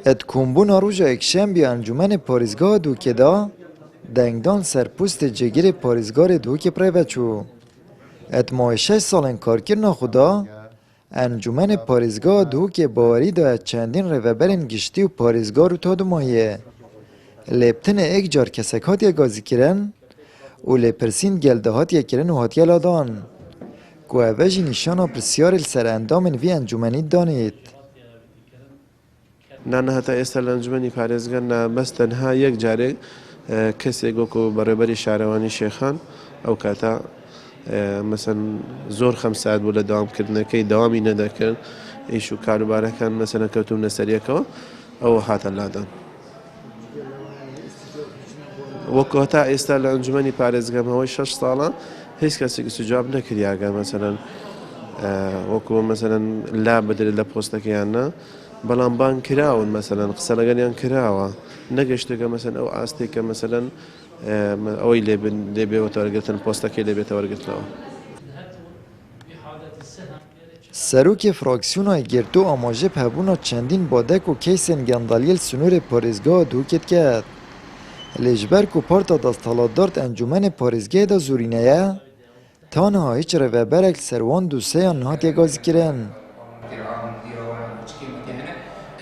ات کومبونا روژا اکشنبی انجمن پاریزگاه دوکه دا دنگدان سرپوست جگیر پاریزگار دوکه پریوچو ات ماه 6 سالن کارکرنا خدا انجمن پاریزگاه دوکه باوری دا چندین روبرین گشتی و پاریزگار و تا دو ماهیه لپتن ایک جار کسک هاتیا گازی کرن و لپرسین گلده هاتیا کرن و هاتیا لادان که اوژی نشانا پرسیار سر اندامن وی انجمنی دانید نه حتی استال انجمنی پارێزگا نه بەس تەنها یەک جارێک کەسێک وەکو بەڕێبەری شارەوانی شێخان ئەو کاتە مەسەن زۆر خەم ساعت بوو لە داوامکردنەکەی داوامی نەدەکرد ئیش و کاروبارەکان مەسەن کەوتوونە سەریەکەوە ئەوە هاتە لادان وەکو هەتا ئێستا لە ئەنجومەنی پارێزگامەوەی 6 ساڵە هیچ کەسێک استجاب نەکردیاگە مەسەن وەکو مەسەن لا بدرێت لە پۆستەکەیانە بەڵام بان کراون مەسەن قسە لەگەڵیان کراوە نەگەشتەکە مەسەن ئەو ئاستێکە مەسەن ئەوەی لێبێتە وەرگتن پۆستەکەی لێبێتە وەرگتنەوە سروک فراکسیونای گرتو آماژه پهبونا چندین بادک و کیسن گندالیل سنور پاریزگاه دوکت کرد لیجبرک و پارتا دستالاتدارت انجمن پاریزگاه دا زورینه تانها هیچ روبرک سروان دو سیان نهات یگازی کرن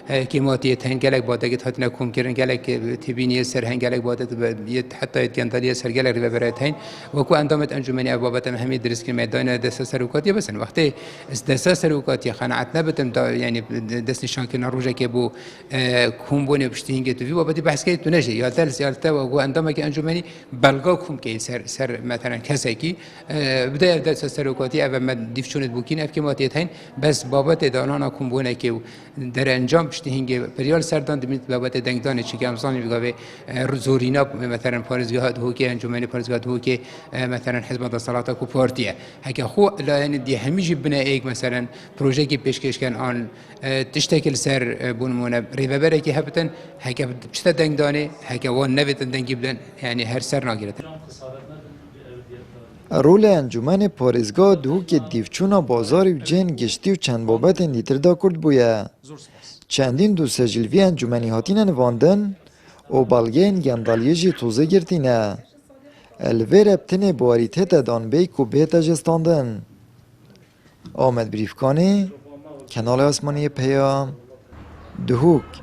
كيماتية هنجلك بادجت هاتنا كوم كيرن جلك تبيني سر هنجلك بادت حتى يتجندالي سر جلك ربابرات هين وكو أندامت أنجمني أبوابات مهمي درس كلمة داينا دس سروقاتي بس وقت دس سروقاتي خناعتنا بتم يعني دس نشان كنا روجا كبو كوم بوني بشتين جت في وبدي بحث كي تنجي يا تلس يا تا وكو أندامك أنجمني بلغا كوم كي سر مثلا كساكي بدأ دس سروقاتي أبى ما ديفشونت بوكين أفكيماتية هين بس بابات دانا كوم بوني كيو در انجام پشتینگی پریال سردان دمید بابت دنگدانه چی که امسانی بگاوه زورینا مثلا پارزگاه دوکی انجمن پارزگاه دوکی مثلا حزب الصلاة کو پارتیه هک خو لا یعنی دی همیشه بنا ایک مثلا پروژه کی پیشکش کن آن تشتکل سر بونمونه ریوبره کی هبتن هک بچت دنگدانه هک وان نویت دنگی بدن یعنی هر سر ناگیرت رول انجمن پاریزگاه دوک دیوچونا بازاری و جن گشتی و چند بابت نیتر دا کرد بویا چندین دو سجلوی انجمنی هاتینن واندن و بلگین گندالیجی توزه گرتینه الویر ابتن باریته دان بیک و بیت جستاندن آمد بریفکانی کنال آسمانی پیام دهوک